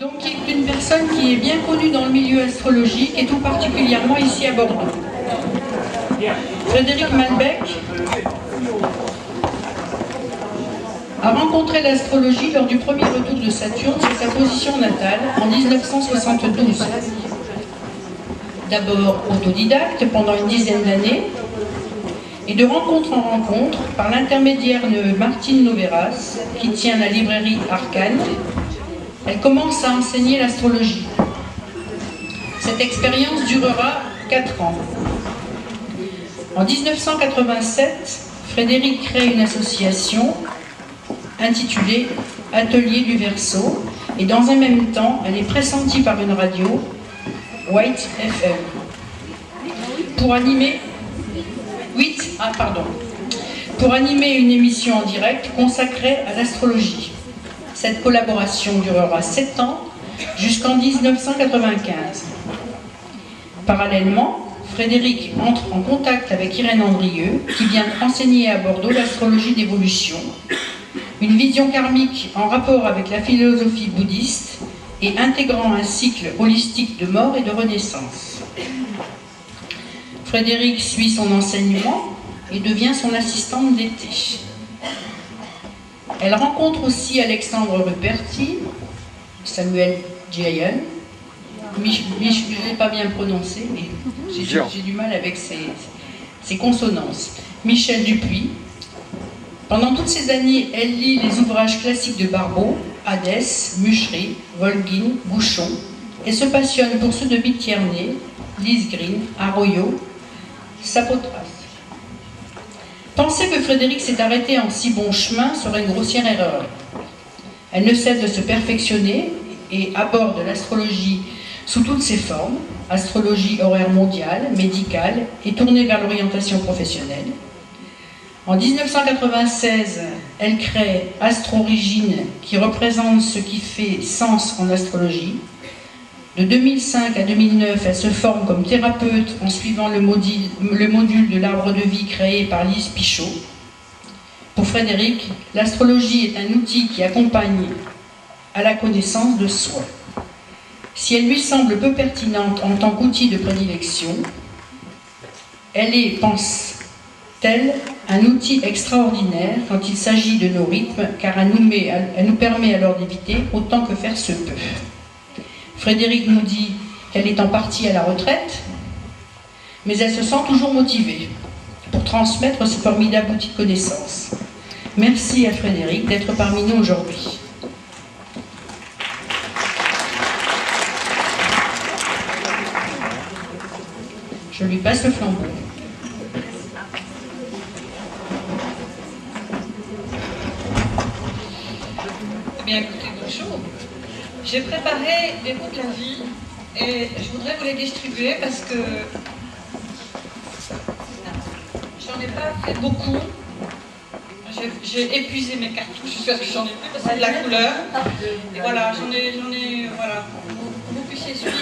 Donc, il est une personne qui est bien connue dans le milieu astrologique et tout particulièrement ici à Bordeaux. Frédéric Malbec a rencontré l'astrologie lors du premier retour de Saturne sur sa position natale en 1972. D'abord autodidacte pendant une dizaine d'années, et de rencontre en rencontre, par l'intermédiaire de Martine Noveras, qui tient la librairie Arcane, elle commence à enseigner l'astrologie. Cette expérience durera 4 ans. En 1987, Frédéric crée une association intitulée Atelier du Verseau, et dans un même temps, elle est pressentie par une radio, White FM, pour animer une émission en direct consacrée à l'astrologie. Cette collaboration durera 7 ans, jusqu'en 1995. Parallèlement, Frédéric entre en contact avec Irène Andrieux, qui vient enseigner à Bordeaux l'astrologie d'évolution, une vision karmique en rapport avec la philosophie bouddhiste et intégrant un cycle holistique de mort et de renaissance. Frédéric suit son enseignement et devient son assistante d'été. Elle rencontre aussi Alexandre Ruperti, Samuel Jayan, je ne l'ai pas bien prononcé, mais j'ai du mal avec ces consonances, Michel Dupuis. Pendant toutes ces années, elle lit les ouvrages classiques de Barbeau, Hadès, Muchery, Volguine, Bouchon, et se passionne pour ceux de Bitierney, Lise Green, Arroyo, Sapotras. Penser que Frédéric s'est arrêté en si bon chemin serait une grossière erreur. Elle ne cesse de se perfectionner et aborde l'astrologie sous toutes ses formes, astrologie horaire mondiale, médicale et tournée vers l'orientation professionnelle. En 1996, elle crée Astro-Origine, qui représente ce qui fait sens en astrologie. De 2005 à 2009, elle se forme comme thérapeute en suivant le module de l'arbre de vie créé par Lise Pichot. Pour Frédéric, l'astrologie est un outil qui accompagne à la connaissance de soi. Si elle lui semble peu pertinente en tant qu'outil de prédilection, elle est, pense-t-elle, un outil extraordinaire quand il s'agit de nos rythmes, car elle nous permet alors d'éviter autant que faire se peut. Frédéric nous dit qu'elle est en partie à la retraite, mais elle se sent toujours motivée pour transmettre ce formidable outil de connaissance. Merci à Frédéric d'être parmi nous aujourd'hui. Je lui passe le flambeau. Eh bien, écoutez, bonjour. J'ai préparé des mots de la vie et je voudrais vous les distribuer parce que j'en ai pas fait beaucoup. J'ai épuisé mes cartouches parce que j'en ai plus parce que c'est de la couleur. Et voilà, j'en ai, voilà, pour que vous puissiez suivre.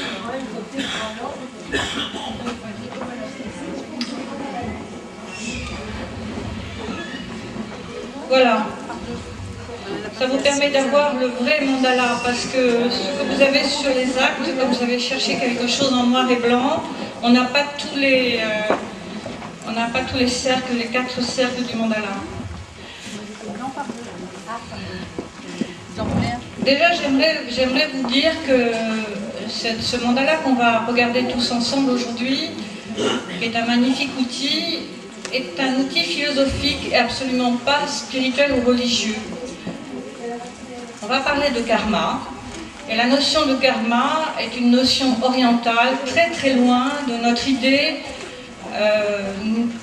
Voilà. Ça vous permet d'avoir le vrai mandala, parce que ce que vous avez sur les actes, comme vous avez cherché quelque chose en noir et blanc, on n'a pas tous les cercles, les 4 cercles du mandala. Déjà, j'aimerais vous dire que ce mandala qu'on va regarder tous ensemble aujourd'hui, qui est un magnifique outil, est un outil philosophique et absolument pas spirituel ou religieux. On va parler de karma, et la notion de karma est une notion orientale très très loin de notre idée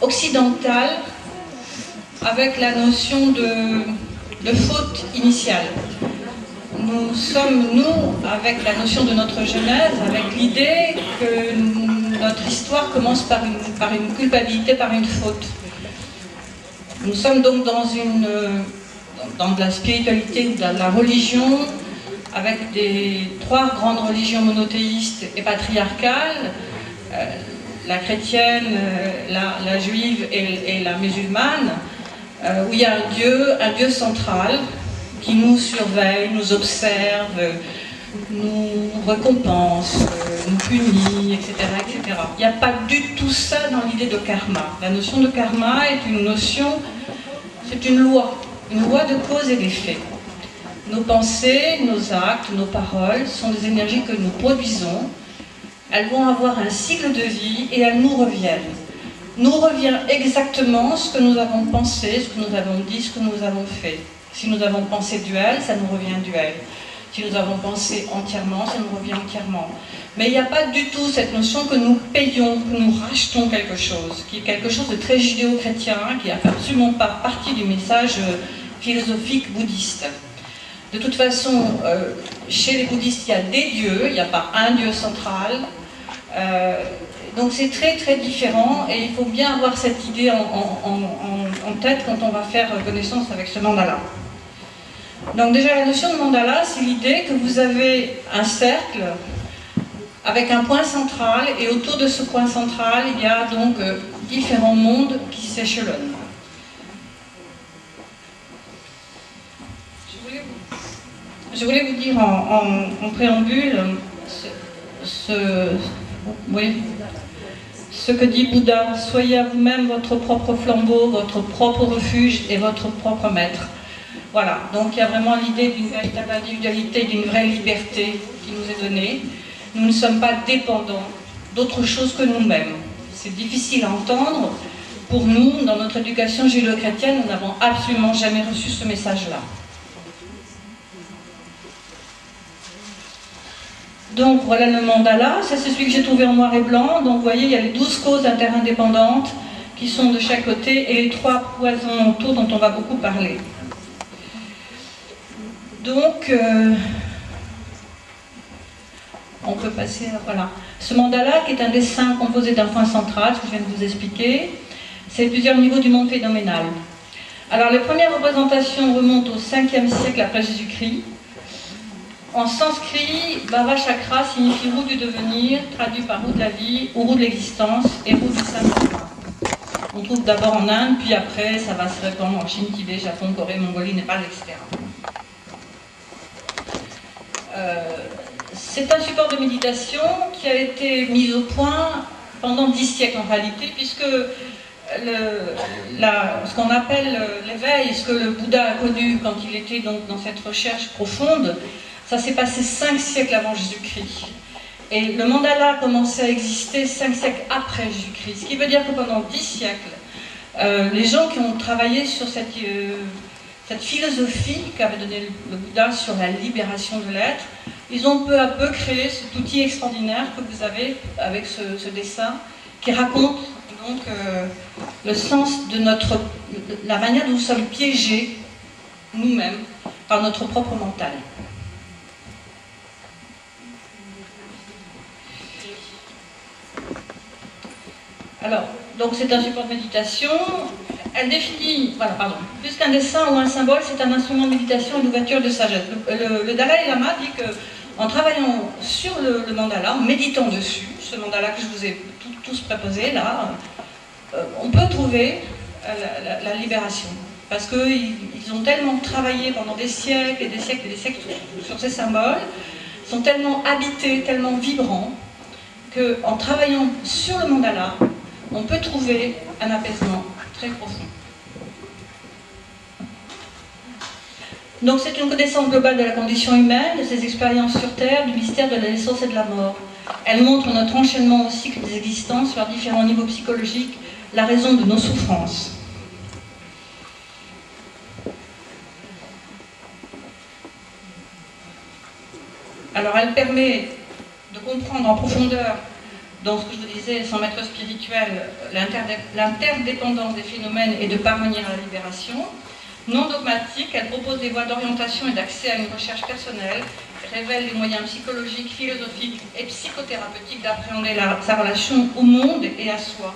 occidentale avec la notion de faute initiale. Nous sommes, nous, avec la notion de notre genèse, avec l'idée que notre histoire commence par une culpabilité, par une faute. Nous sommes donc dans de la spiritualité ou de la religion, avec 3 grandes religions monothéistes et patriarcales, la chrétienne, la juive et la musulmane, où il y a un Dieu central qui nous surveille, nous observe, nous récompense, nous punit, etc., etc. Il n'y a pas du tout ça dans l'idée de karma. La notion de karma est une notion, c'est une loi de cause et d'effet. Nos pensées, nos actes, nos paroles sont des énergies que nous produisons. Elles vont avoir un cycle de vie et elles nous reviennent. Nous revient exactement ce que nous avons pensé, ce que nous avons dit, ce que nous avons fait. Si nous avons pensé duel, ça nous revient duel. Si nous avons pensé entièrement, ça nous revient entièrement. Mais il n'y a pas du tout cette notion que nous payons, que nous rachetons quelque chose, qui est quelque chose de très judéo-chrétien, qui n'est absolument pas partie du message philosophique bouddhiste. De toute façon, chez les bouddhistes, il y a des dieux, il n'y a pas un dieu central. Donc c'est très très différent et il faut bien avoir cette idée en tête quand on va faire connaissance avec ce mandala. Donc déjà la notion de mandala, c'est l'idée que vous avez un cercle avec un point central et autour de ce point central, il y a donc différents mondes qui s'échelonnent. Je voulais vous dire en préambule ce que dit Bouddha: soyez à vous-même votre propre flambeau, votre propre refuge et votre propre maître. Voilà, donc il y a vraiment l'idée d'une véritable individualité, d'une vraie liberté qui nous est donnée. Nous ne sommes pas dépendants d'autre chose que nous-mêmes. C'est difficile à entendre. Pour nous, dans notre éducation judéo-chrétienne, nous n'avons absolument jamais reçu ce message-là. Donc voilà le mandala, ça c'est celui que j'ai trouvé en noir et blanc. Donc vous voyez, il y a les 12 causes interdépendantes qui sont de chaque côté et les 3 poisons autour dont on va beaucoup parler. Donc, on peut passer à... Voilà. Ce mandala, qui est un dessin composé d'un point central, ce que je viens de vous expliquer, c'est plusieurs niveaux du monde phénoménal. Alors, les premières représentations remontent au 5e siècle après Jésus-Christ. En sanskrit, Bhava Chakra signifie roue du devenir, traduit par roue de la vie, ou roue de l'existence, et roue du samsara. On trouve d'abord en Inde, puis après, ça va se répandre en Chine, Tibet, Japon, Corée, Mongolie, Népal, etc. C'est un support de méditation qui a été mis au point pendant 10 siècles en réalité, puisque ce qu'on appelle l'éveil, ce que le Bouddha a connu quand il était donc dans cette recherche profonde, ça s'est passé 5 siècles avant Jésus-Christ. Et le mandala a commencé à exister 5 siècles après Jésus-Christ. Ce qui veut dire que pendant 10 siècles, les gens qui ont travaillé sur cette philosophie qu'avait donnée le Bouddha sur la libération de l'être, ils ont peu à peu créé cet outil extraordinaire que vous avez avec ce dessin, qui raconte donc le sens de la manière dont nous sommes piégés, nous-mêmes, par notre propre mental. Alors, donc c'est un support de méditation. Elle définit, voilà, pardon, plus qu'un dessin ou un symbole, c'est un instrument de méditation et d'ouverture de sagesse. Le Dalai Lama dit qu'en travaillant sur le mandala, en méditant dessus, ce mandala que je vous ai tous préposé là, on peut trouver la libération. Parce qu'ils ont tellement travaillé pendant des siècles et des siècles et des siècles sur ces symboles, sont tellement habités, tellement vibrants, qu'en travaillant sur le mandala, on peut trouver un apaisement très profond. Donc c'est une connaissance globale de la condition humaine, de ses expériences sur Terre, du mystère de la naissance et de la mort. Elle montre notre enchaînement au cycle des existences sur différents niveaux psychologiques, la raison de nos souffrances. Alors elle permet de comprendre en profondeur, dans ce que je vous disais, sans maître spirituel, l'interdépendance des phénomènes et de parvenir à la libération. Non dogmatique, elle propose des voies d'orientation et d'accès à une recherche personnelle, révèle les moyens psychologiques, philosophiques et psychothérapeutiques d'appréhender sa relation au monde et à soi.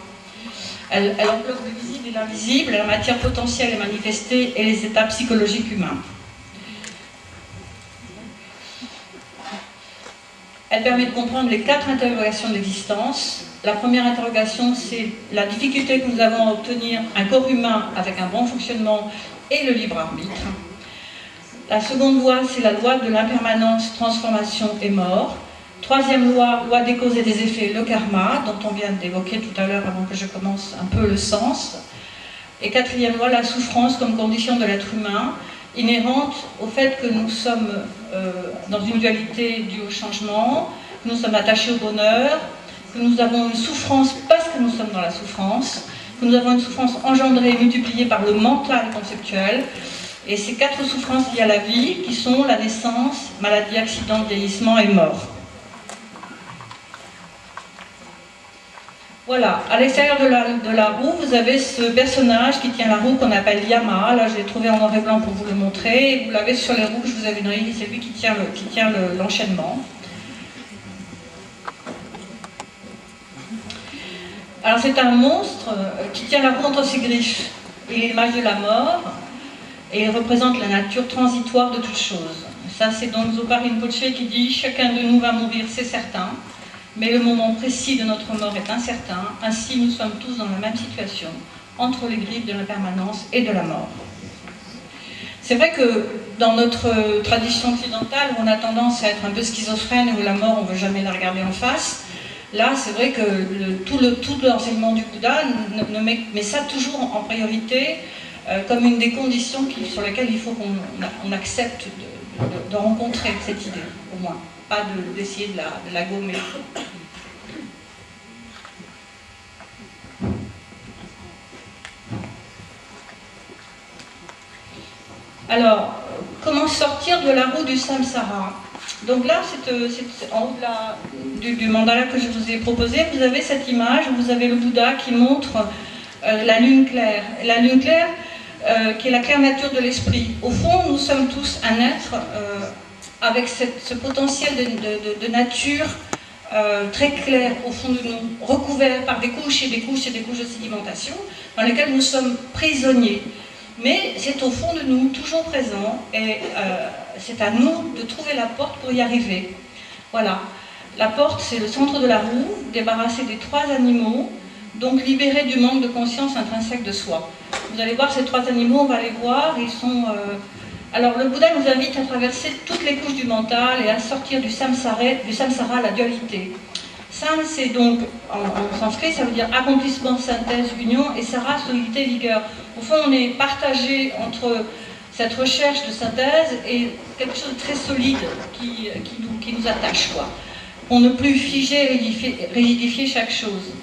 Elle englobe le visible et l'invisible, la matière potentielle et manifestée et les états psychologiques humains. Elle permet de comprendre les 4 interrogations de l'existence. La première interrogation, c'est la difficulté que nous avons à obtenir un corps humain avec un bon fonctionnement et le libre arbitre. La seconde loi, c'est la loi de l'impermanence, transformation et mort. Troisième loi, loi des causes et des effets, le karma, dont on vient d'évoquer tout à l'heure avant que je commence un peu le sens. Et quatrième loi, la souffrance comme condition de l'être humain, inhérente au fait que nous sommes dans une dualité due au changement, que nous sommes attachés au bonheur, que nous avons une souffrance parce que nous sommes dans la souffrance, que nous avons une souffrance engendrée et multipliée par le mental conceptuel, et ces quatre souffrances liées à la vie qui sont la naissance, maladie, accident, vieillissement et mort. Voilà, à l'extérieur de la roue, vous avez ce personnage qui tient la roue qu'on appelle Yama. Là, je l'ai trouvé en noir et blanc pour vous le montrer. Et vous l'avez sur les roues que je vous avais données, c'est lui qui tient l'enchaînement. Alors, c'est un monstre qui tient la roue entre ses griffes. Il est l'image de la mort et il représente la nature transitoire de toute chose. Ça, c'est donc Zopa Rinpoche qui dit « Chacun de nous va mourir, c'est certain. Mais le moment précis de notre mort est incertain, ainsi nous sommes tous dans la même situation, entre les griffes de l'impermanence et de la mort. » C'est vrai que dans notre tradition occidentale, on a tendance à être un peu schizophrène, où la mort, on ne veut jamais la regarder en face. Là, c'est vrai que tout l'enseignement du Bouddha met ça toujours en priorité, comme une des conditions sur lesquelles il faut qu'on accepte de rencontrer cette idée, au moins. Pas d'essayer de la gommer. Alors, comment sortir de la roue du samsara? Donc là, en haut du mandala que je vous ai proposé, vous avez cette image où vous avez le Bouddha qui montre la lune claire. La lune claire, qui est la claire nature de l'esprit. Au fond, nous sommes tous un être avec ce potentiel de nature très clair au fond de nous, recouvert par des couches et des couches et des couches de sédimentation, dans lesquelles nous sommes prisonniers. Mais c'est au fond de nous, toujours présent, et c'est à nous de trouver la porte pour y arriver. Voilà. La porte, c'est le centre de la roue, débarrassé des trois animaux, donc libéré du manque de conscience intrinsèque de soi. Vous allez voir ces trois animaux, on va les voir, ils sont... Alors le Bouddha nous invite à traverser toutes les couches du mental et à sortir du samsara, la dualité. Sam, c'est donc, en sanskrit, ça veut dire accomplissement, synthèse, union, et sara, solidité, vigueur. Au fond, on est partagé entre cette recherche de synthèse et quelque chose de très solide qui nous attache, quoi. Pour ne plus figer et rigidifier chaque chose.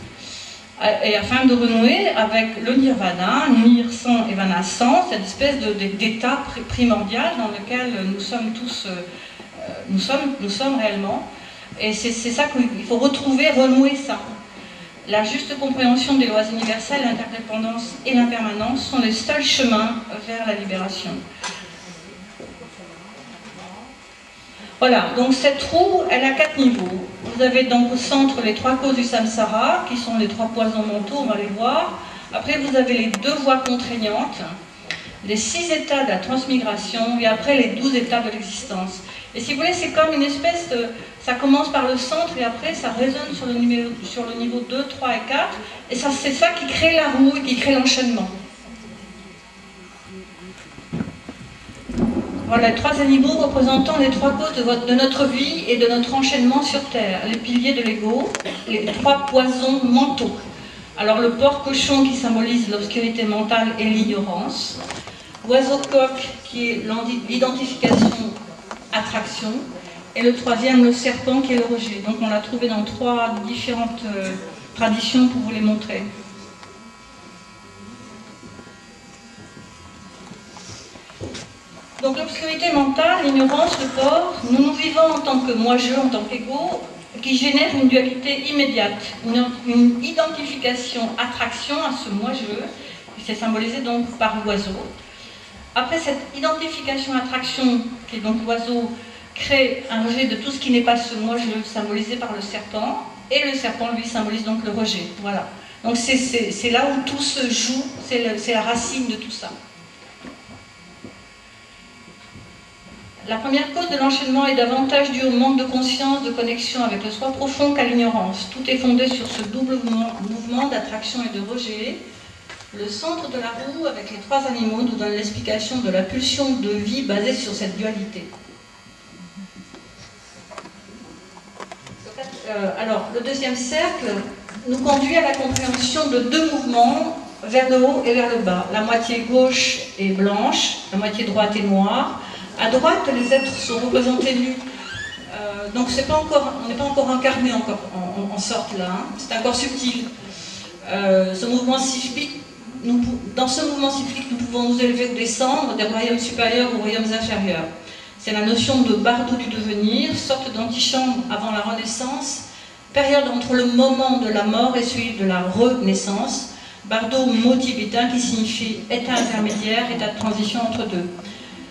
Et afin de renouer avec le nirvana, nir sans et vana sans, cette espèce d'état primordial dans lequel nous sommes tous, nous sommes réellement. Et c'est ça qu'il faut retrouver, renouer ça. La juste compréhension des lois universelles, l'interdépendance et l'impermanence sont les seuls chemins vers la libération. Voilà, donc cette roue, elle a 4 niveaux. Vous avez donc au centre les 3 causes du samsara, qui sont les 3 poisons mentaux, on va les voir. Après, vous avez les 2 voies contraignantes, les 6 états de la transmigration, et après les 12 états de l'existence. Et si vous voulez, c'est comme une espèce de... Ça commence par le centre, et après, ça résonne sur le niveau 2, 3 et 4, et c'est ça qui crée la roue, et qui crée l'enchaînement. Voilà, les 3 animaux représentant les 3 causes de notre vie et de notre enchaînement sur Terre. Les piliers de l'ego, les 3 poisons mentaux. Alors le porc-cochon qui symbolise l'obscurité mentale et l'ignorance. L'oiseau-coq qui est l'identification-attraction. Et le 3e, le serpent qui est le rejet. Donc on l'a trouvé dans 3 différentes traditions pour vous les montrer. Donc l'obscurité mentale, l'ignorance, le porc, nous vivons en tant que moi-je, en tant qu'ego, qui génère une dualité immédiate, une identification-attraction à ce moi-je, qui s'est symbolisé donc par l'oiseau. Après cette identification-attraction, qui est donc l'oiseau, crée un rejet de tout ce qui n'est pas ce moi-je, symbolisé par le serpent, et le serpent, lui, symbolise donc le rejet. Voilà. Donc c'est là où tout se joue, c'est la racine de tout ça. La première cause de l'enchaînement est davantage due au manque de conscience, de connexion avec le soi profond qu'à l'ignorance. Tout est fondé sur ce double mouvement d'attraction et de rejet. Le centre de la roue, avec les trois animaux, nous donne l'explication de la pulsion de vie basée sur cette dualité. Alors, le deuxième cercle nous conduit à la compréhension de deux mouvements vers le haut et vers le bas. La moitié gauche est blanche, la moitié droite est noire. À droite, les êtres sont représentés nus. Donc on n'est pas encore incarné en sorte là, hein. C'est un corps subtil. Ce mouvement cyclique, dans ce mouvement cyclique, nous pouvons nous élever ou descendre des royaumes supérieurs aux royaumes inférieurs. C'est la notion de bardo du devenir, sorte d'antichambre avant la renaissance, période entre le moment de la mort et celui de la renaissance. Bardo, mot tibétain qui signifie état intermédiaire, état de transition entre deux.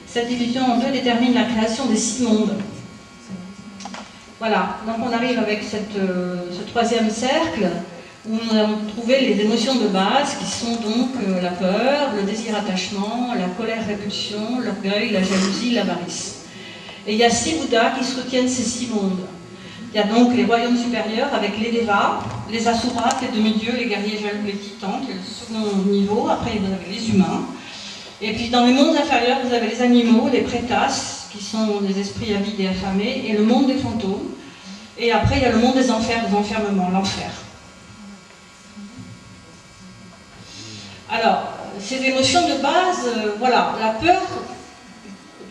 Cette division en deux détermine la création des 6 mondes. Voilà, donc on arrive avec ce troisième cercle où nous allons trouver les émotions de base qui sont donc la peur, le désir-attachement, la colère-répulsion, l'orgueil, la jalousie, l'avarice. Et il y a 6 Bouddhas qui soutiennent ces 6 mondes. Il y a donc les royaumes supérieurs avec les Devas, les Asuras, les demi-dieux, les guerriers jaloux, les titans, qui est le second niveau. Après, vous avez les humains. Et puis dans les mondes inférieurs, vous avez les animaux, les Prétas, qui sont des esprits avides et affamés, et le monde des fantômes. Et après, il y a le monde des enfers, des enfermements, l'enfer. Alors, ces émotions de base, voilà, la peur,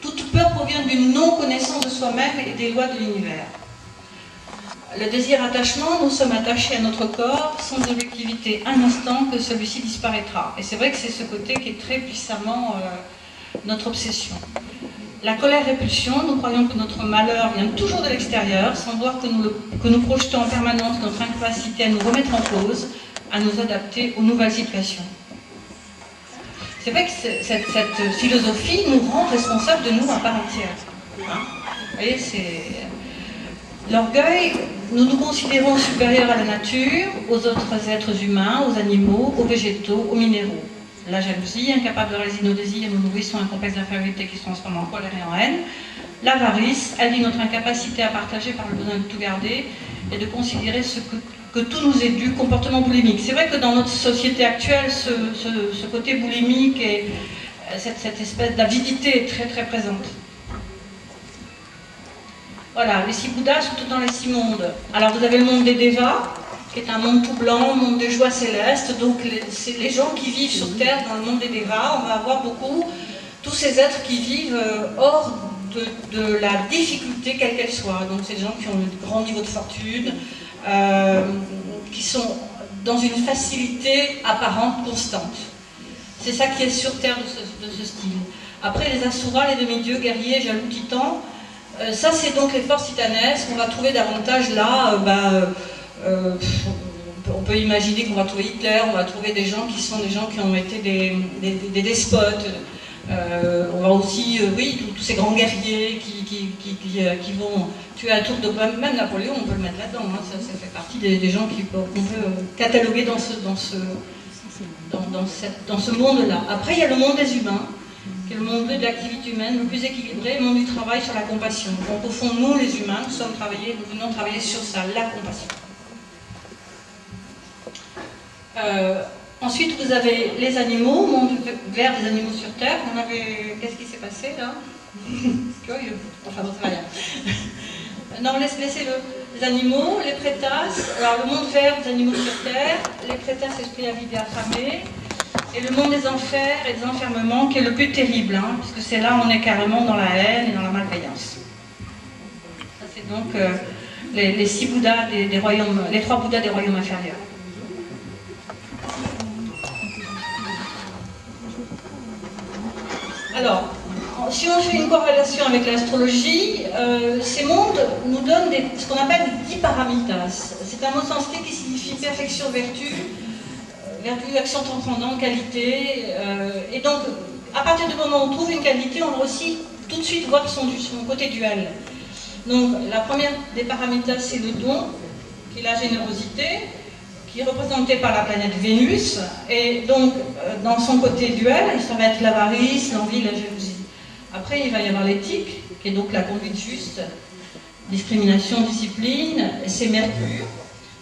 toute peur provient d'une non-connaissance de soi-même et des lois de l'univers. Le désir-attachement, nous sommes attachés à notre corps sans objectivité un instant que celui-ci disparaîtra. Et c'est vrai que c'est ce côté qui est très puissamment notre obsession. La colère-répulsion, nous croyons que notre malheur vient toujours de l'extérieur, sans voir que nous projetons en permanence notre incapacité à nous remettre en cause, à nous adapter aux nouvelles situations. C'est vrai que cette philosophie nous rend responsables de nous à part entière. Hein? Vous voyez, c'est... L'orgueil, nous nous considérons supérieurs à la nature, aux autres êtres humains, aux animaux, aux végétaux, aux minéraux. La jalousie, incapable de réaliser nos désirs, nous nourrissons un complexe d'infériorité qui se transforme en colère et en haine. L'avarice, elle dit notre incapacité à partager par le besoin de tout garder et de considérer que tout nous est dû, comportement boulimique. C'est vrai que dans notre société actuelle, ce côté boulimique et cette espèce d'avidité est très très présente. Voilà, les 6 Bouddhas sont dans les 6 mondes. Alors vous avez le monde des Devas, qui est un monde tout blanc, monde des joies célestes. Donc c'est les gens qui vivent sur Terre dans le monde des Devas. On va avoir beaucoup, tous ces êtres qui vivent hors de la difficulté quelle qu'elle soit. Donc c'est des gens qui ont un grand niveau de fortune, qui sont dans une facilité apparente constante. C'est ça qui est sur Terre de ce style. Après les Asuras, les demi-dieux, guerriers, jaloux, titans, ça c'est donc les forces titanesques. On va trouver davantage là, on peut imaginer qu'on va trouver Hitler, on va trouver des gens qui sont des gens qui ont été des despotes. On va aussi, oui, tous ces grands guerriers qui vont tuer à tour de bras. Même Napoléon, on peut le mettre là-dedans, hein, ça fait partie des gens qu'on peut cataloguer dans ce monde-là. Après, il y a le monde des humains, qui est le monde de l'activité humaine, le plus équilibré, le monde du travail sur la compassion. Donc au fond, nous les humains, nous venons travailler sur ça, la compassion. Ensuite, vous avez les animaux, monde vert des animaux sur Terre. Qu'est-ce qui s'est passé là? Curieux. Enfin, bon, ça va rien. Non, laissez-le. Les animaux, les prétas. Alors, le monde vert des animaux sur Terre, les prétas, esprits avides et affamés. Et le monde des enfers et des enfermements, qui est le plus terrible, hein, puisque c'est là où on est carrément dans la haine et dans la malveillance. Ça, c'est donc les 6 Bouddhas des royaumes, les 3 Bouddhas des royaumes inférieurs. Alors, si on fait une corrélation avec l'astrologie, ces mondes nous donnent ce qu'on appelle des 10 paramitas. C'est un mot sanskrit qui signifie perfection, vertu, action transcendante, qualité. Et donc, à partir du moment où on trouve une qualité, on va aussi tout de suite voir son côté duel. Donc, la première des paramitas, c'est le don, qui est la générosité, qui est représentée par la planète Vénus, et donc dans son côté duel, ça va être l'avarice, l'envie, la jalousie. Après, il va y avoir l'éthique, qui est donc la conduite juste, discrimination, discipline, c'est Mercure,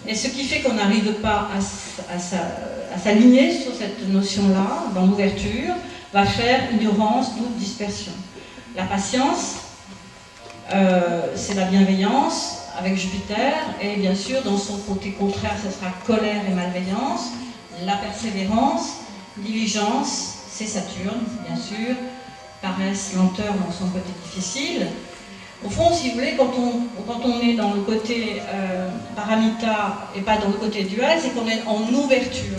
Et ce qui fait qu'on n'arrive pas à s'aligner sur cette notion-là, dans l'ouverture, va faire ignorance, doute, dispersion. La patience, c'est la bienveillance avec Jupiter, et bien sûr, dans son côté contraire, ce sera colère et malveillance. La persévérance, diligence, c'est Saturne, bien sûr. Paresse, lenteur dans son côté difficile. Au fond, si vous voulez, quand on est dans le côté paramita et pas dans le côté dual, c'est qu'on est en ouverture.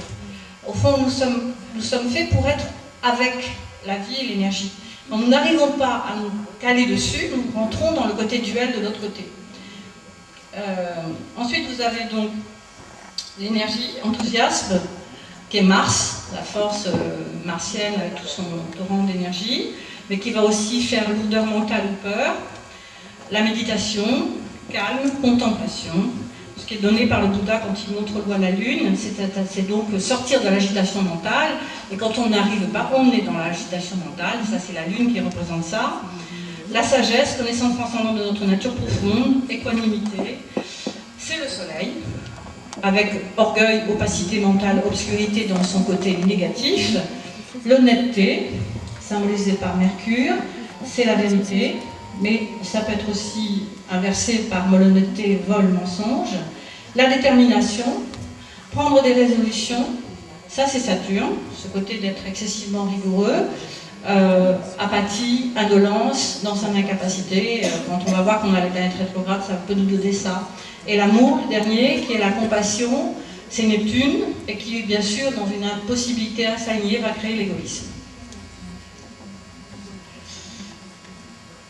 Au fond, nous sommes faits pour être avec la vie et l'énergie. Quand nous n'arrivons pas à nous caler dessus, nous rentrons dans le côté duel de l'autre côté. Ensuite, vous avez donc l'énergie, enthousiasme, qui est Mars, la force martienne avec tout son torrent d'énergie, mais qui va aussi faire lourdeur mentale ou peur. La méditation, calme, contemplation, ce qui est donné par le Bouddha quand il montre l'eau à la lune, c'est donc sortir de l'agitation mentale, et quand on n'arrive pas, on est dans l'agitation mentale, ça c'est la lune qui représente ça. La sagesse, connaissance transcendante de notre nature profonde, équanimité, c'est le soleil, avec orgueil, opacité mentale, obscurité dans son côté négatif. L'honnêteté, symbolisée par Mercure, c'est la vérité, mais ça peut être aussi inversé par malhonnêteté, vol, mensonge. La détermination, prendre des résolutions, ça c'est Saturne, ce côté d'être excessivement rigoureux. Apathie, indolence, dans son incapacité, quand on va voir qu'on a les planètes rétrogrades, ça peut nous donner ça. Et l'amour, le dernier, qui est la compassion, c'est Neptune, et qui, bien sûr, dans une impossibilité à s'aligner, va créer l'égoïsme.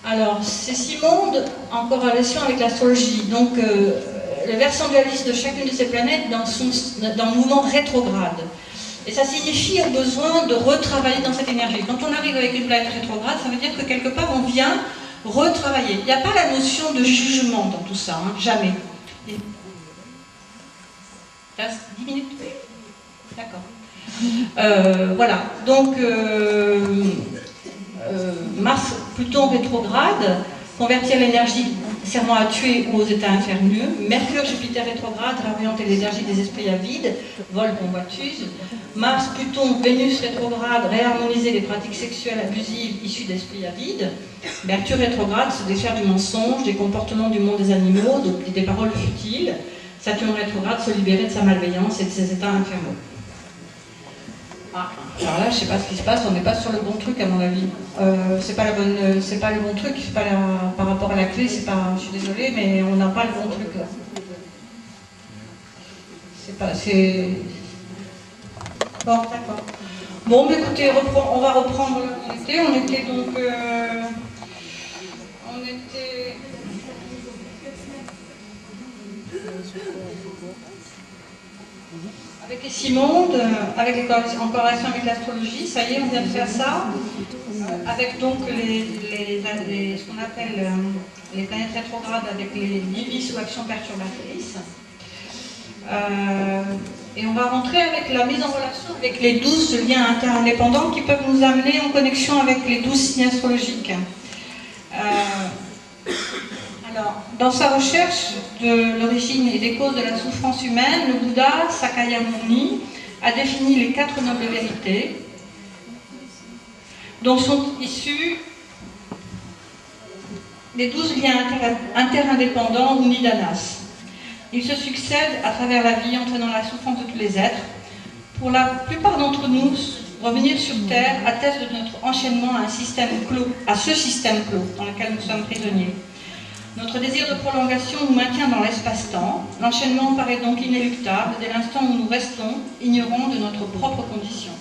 Alors, ces 6 mondes en corrélation avec l'astrologie. Donc, le versant dualiste de chacune de ces planètes dans le mouvement rétrograde. Et ça signifie un besoin de retravailler dans cette énergie. Quand on arrive avec une planète rétrograde, ça veut dire que quelque part, on vient retravailler. Il n'y a pas la notion de jugement dans tout ça, hein, jamais. 10 minutes? D'accord. Voilà. Donc, Mars, Pluton rétrograde, convertir l'énergie servant à tuer ou aux états inferneux. Mercure, Jupiter rétrograde, réorienter l'énergie des esprits avides, vol, convoitise. Mars, Pluton, Vénus rétrograde, réharmoniser les pratiques sexuelles abusives issues d'esprits avides. Mercure rétrograde, se défaire du mensonge, des comportements du monde des animaux, des paroles futiles. Saturne rétrograde, se libérer de sa malveillance et de ses états infernaux. Ah, alors là, je ne sais pas ce qui se passe, on n'est pas sur le bon truc à mon avis. C'est pas le bon truc, c'est pas par rapport à la clé, c'est pas. Je suis désolée, mais on n'a pas le bon truc là. Bon, d'accord. Bon, mais écoutez, on va reprendre là où on était. On était donc. Avec les 6 mondes, en corrélation avec l'astrologie, ça y est, on vient de faire ça, avec donc ce qu'on appelle les planètes rétrogrades avec les vices ou actions perturbatrices. Et on va rentrer avec la mise en relation avec les 12 liens interindépendants qui peuvent nous amener en connexion avec les 12 signes astrologiques. Alors, dans sa recherche de l'origine et des causes de la souffrance humaine, le Bouddha Sakyamuni a défini les 4 nobles vérités dont sont issus les 12 liens interindépendants ou nidanas. Ils se succèdent à travers la vie, entraînant la souffrance de tous les êtres. Pour la plupart d'entre nous, revenir sur Terre atteste de notre enchaînement à un système clos, à ce système clos dans lequel nous sommes prisonniers. Notre désir de prolongation nous maintient dans l'espace-temps. L'enchaînement paraît donc inéluctable dès l'instant où nous restons ignorants de notre propre condition.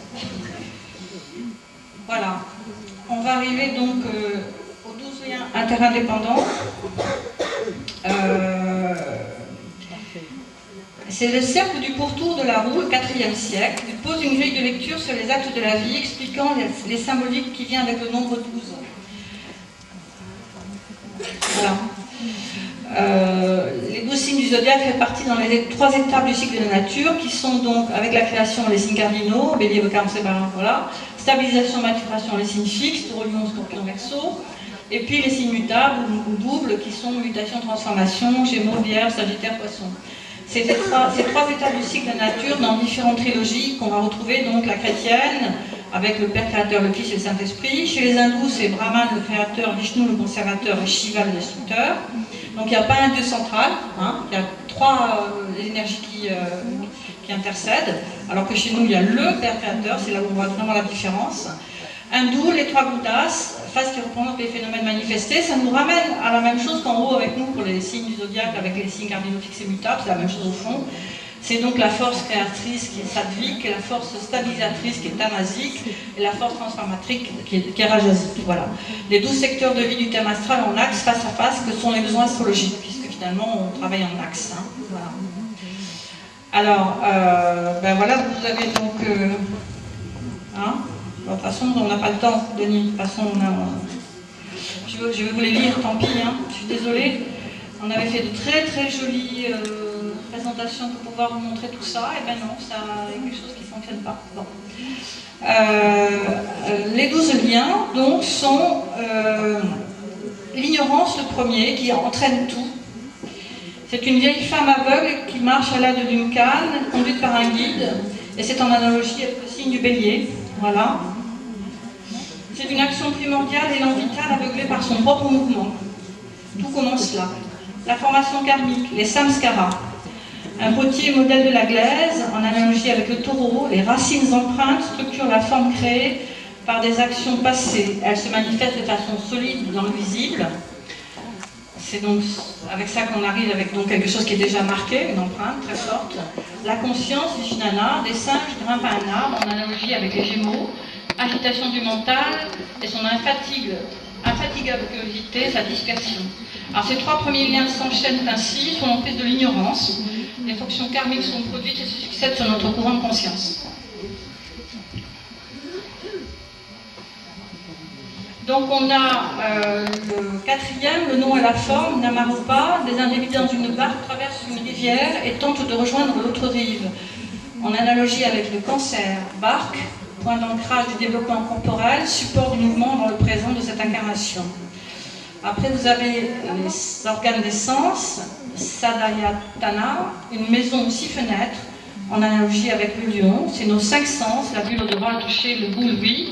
Voilà. On va arriver donc aux 12 liens interindépendants. C'est le cercle du pourtour de la roue, le 4e siècle. Il pose une grille de lecture sur les actes de la vie, expliquant les symboliques qui viennent avec le nombre 12. Voilà. Les 12 signes du zodiaque font partie dans les 3 étapes du cycle de la nature, qui sont donc, avec la création, les signes cardinaux, Bélier, Cancer, voilà. Stabilisation, maturation, les signes fixes, Taureau, Lion, Scorpion, Verseau. Et puis les signes mutables ou doubles, qui sont mutation, transformation, Gémeaux, Vierge, Sagittaire, Poisson. ces trois états du cycle de la nature dans différentes trilogies qu'on va retrouver, donc la chrétienne, avec le Père créateur, le Fils et le Saint-Esprit. Chez les hindous, c'est Brahman le créateur, Vishnu le conservateur et Shiva le destructeur. Donc il n'y a pas un dieu central, hein. Il y a trois énergies qui intercèdent, alors que chez nous il y a le Père créateur, c'est là où on voit vraiment la différence. Hindou, les trois Bouddhas, face qui représentent les phénomènes manifestés, ça nous ramène à la même chose qu'en haut avec nous pour les signes du zodiaque, avec les signes cardinaux fixes et mutables, c'est la même chose au fond. C'est donc la force créatrice qui est sattvique, la force stabilisatrice qui est tamasique, et la force transformatrice qui est rajasique. Voilà. Les 12 secteurs de vie du thème astral en axe, face à face, que sont les besoins astrologiques, puisque finalement on travaille en axe. Hein. Voilà. Alors, ben voilà, vous avez donc... hein, de toute façon, on n'a pas le temps, Denis. De toute façon, je vais vous les lire, tant pis. Hein. Je suis désolée. On avait fait de très très jolies présentations pour pouvoir vous montrer tout ça. Et ben non, ça y a quelque chose qui ne fonctionne pas. Bon. Les 12 liens, donc, sont l'ignorance, le premier, qui entraîne tout. C'est une vieille femme aveugle qui marche à l'aide d'une canne, conduite par un guide. Et c'est en analogie avec le signe du bélier. Voilà. C'est une action primordiale et vitale aveuglée par son propre mouvement. Tout commence là. La formation karmique, les samskaras. Un potier modèle de la glaise, en analogie avec le taureau, les racines empreintes structurent la forme créée par des actions passées. Elles se manifestent de façon solide dans le visible. C'est donc avec ça qu'on arrive avec donc quelque chose qui est déjà marqué, une empreinte très forte. La conscience, Vishnana, des singes grimpent à un arbre, en analogie avec les Gémeaux. Agitation du mental et son infatigable curiosité, sa dispersion. Alors ces trois premiers liens s'enchaînent ainsi sous l'emprise de l'ignorance. Les fonctions karmiques sont produites et se succèdent sur notre courant de conscience. Donc on a le quatrième, le nom et la forme, Namarupa, des individus dans une barque traversent une rivière et tentent de rejoindre l'autre rive. En analogie avec le cancer, barque, point d'ancrage du développement corporel, support du mouvement dans le présent de cette incarnation. Après, vous avez les organes des sens, Sadayatana, une maison aux 6 fenêtres, en analogie avec le lion. C'est nos 5 sens, la vue, l'odorat, le toucher, le goût, l'ouïe.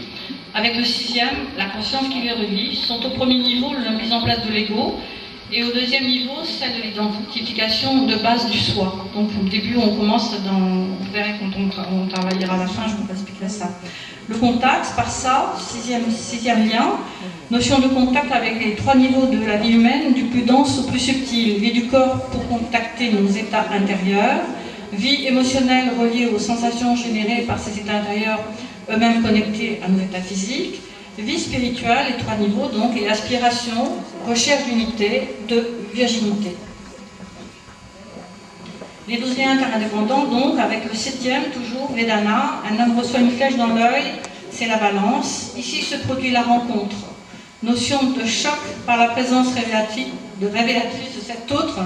Avec le 6e, la conscience qui les relie, sont au premier niveau la mise en place de l'ego, et au deuxième niveau, celle de l'identification de base du soi. Donc au début, on commence dans... Vous verrez quand on travaillera à la fin, je vous expliquerai ça. Le contact, par ça, sixième lien, notion de contact avec les 3 niveaux de la vie humaine, du plus dense au plus subtil. Vie du corps pour contacter nos états intérieurs, vie émotionnelle reliée aux sensations générées par ces états intérieurs, eux-mêmes connectés à nos états physiques, vie spirituelle, les 3 niveaux donc, et aspiration, recherche d'unité, de virginité. Les 12 liens interdépendants, donc, avec le 7e, toujours, Vedana, un homme reçoit une flèche dans l'œil, c'est la balance. Ici se produit la rencontre. Notion de choc par la présence révélatrice de cet autre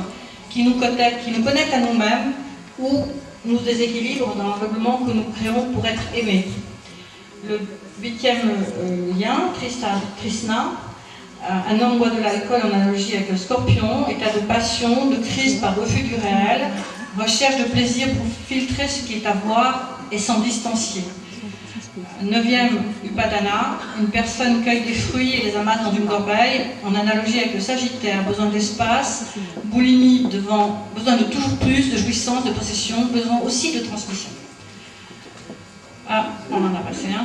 qui nous connecte à nous-mêmes ou nous déséquilibre dans l'aveuglement que nous créons pour être aimés. Le 8e lien, Krishna, un homme boit de l'alcool en analogie avec le scorpion, état de passion, de crise par refus du réel, recherche de plaisir pour filtrer ce qui est à voir et s'en distancier. 9e, Upadana, une personne cueille des fruits et les amasse dans une corbeille, en analogie avec le Sagittaire, besoin d'espace, boulimie, besoin de toujours plus, de jouissance, de possession, besoin aussi de transmission. Ah, on en a passé un.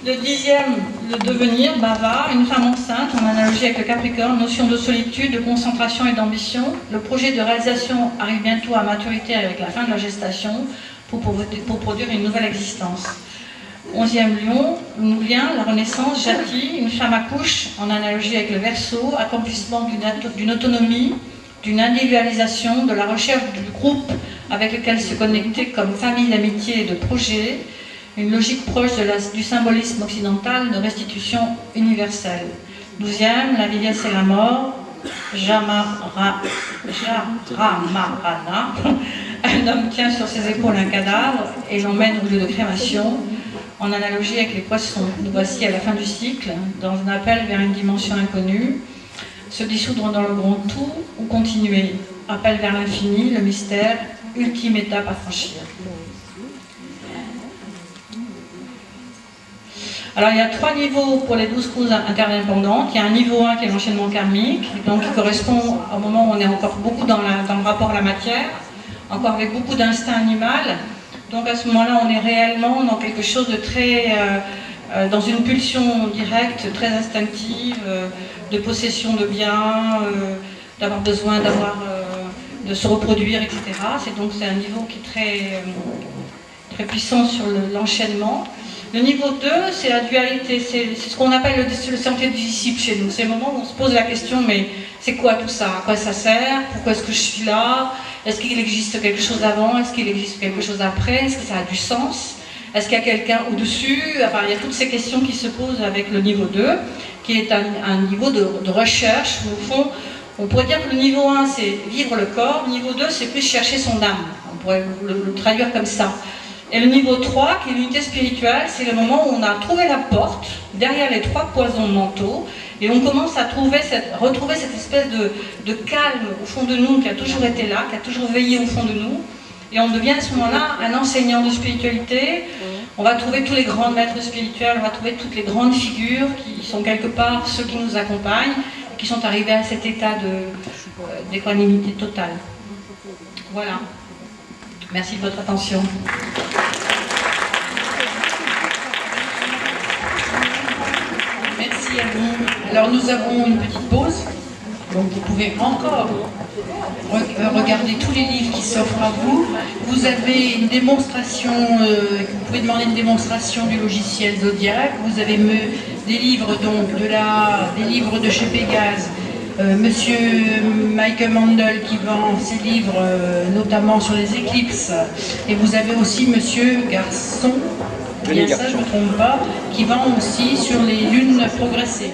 Le 10e, le devenir, Bhava, une femme enceinte, en analogie avec le Capricorne, notion de solitude, de concentration et d'ambition. Le projet de réalisation arrive bientôt à maturité avec la fin de la gestation pour produire une nouvelle existence. 11e lien, la renaissance, Jati, une femme accouche, en analogie avec le Verseau, accomplissement d'une autonomie, d'une individualisation, de la recherche du groupe avec lequel se connecter comme famille d'amitié et de projet, une logique proche du symbolisme occidental de restitution universelle. 12e, la vieillesse et la mort, Jamarana, un homme tient sur ses épaules un cadavre et l'emmène au lieu de crémation, en analogie avec les poissons. Nous voici à la fin du cycle, dans un appel vers une dimension inconnue, se dissoudre dans le grand tout ou continuer. appelle vers l'infini, le mystère, ultime étape à franchir. Alors il y a 3 niveaux pour les 12 causes interdépendantes. Il y a un niveau 1 qui est l'enchaînement karmique, donc qui correspond au moment où on est encore beaucoup dans le rapport à la matière, encore avec beaucoup d'instinct animal. Donc à ce moment-là, on est réellement dans quelque chose de très... dans une pulsion directe, très instinctive, de possession de biens, d'avoir besoin de se reproduire, etc. C'est un niveau qui est très puissant sur l'enchaînement. Le niveau 2, c'est la dualité, c'est ce qu'on appelle le sentier du disciple chez nous. C'est le moment où on se pose la question, mais c'est quoi tout ça? À quoi ça sert? Pourquoi est-ce que je suis là? Est-ce qu'il existe quelque chose avant? Est-ce qu'il existe quelque chose après? Est-ce que ça a du sens? Est-ce qu'il y a quelqu'un au-dessus? Enfin, il y a toutes ces questions qui se posent avec le niveau 2, qui est un niveau de recherche. Au fond, on pourrait dire que le niveau 1, c'est vivre le corps. Le niveau 2, c'est plus chercher son âme. On pourrait le traduire comme ça. Et le niveau 3, qui est l'unité spirituelle, c'est le moment où on a trouvé la porte derrière les 3 poisons mentaux et on commence à retrouver cette espèce de calme au fond de nous qui a toujours été là, qui a toujours veillé au fond de nous. Et on devient à ce moment-là un enseignant de spiritualité. On va trouver tous les grands maîtres spirituels, on va trouver toutes les grandes figures qui sont quelque part ceux qui nous accompagnent, qui sont arrivés à cet état d'équanimité totale. Voilà. Merci de votre attention. Merci à vous. Alors nous avons une petite pause, donc vous pouvez encore regarder tous les livres qui s'offrent à vous. Vous avez une démonstration, vous pouvez demander une démonstration du logiciel Zodiac. Vous avez des livres donc des livres de chez Pégase. Monsieur Michael Mandel qui vend ses livres notamment sur les éclipses, et vous avez aussi Monsieur Garçon, bien ça je ne me trompe pas, qui vend aussi sur les lunes progressées.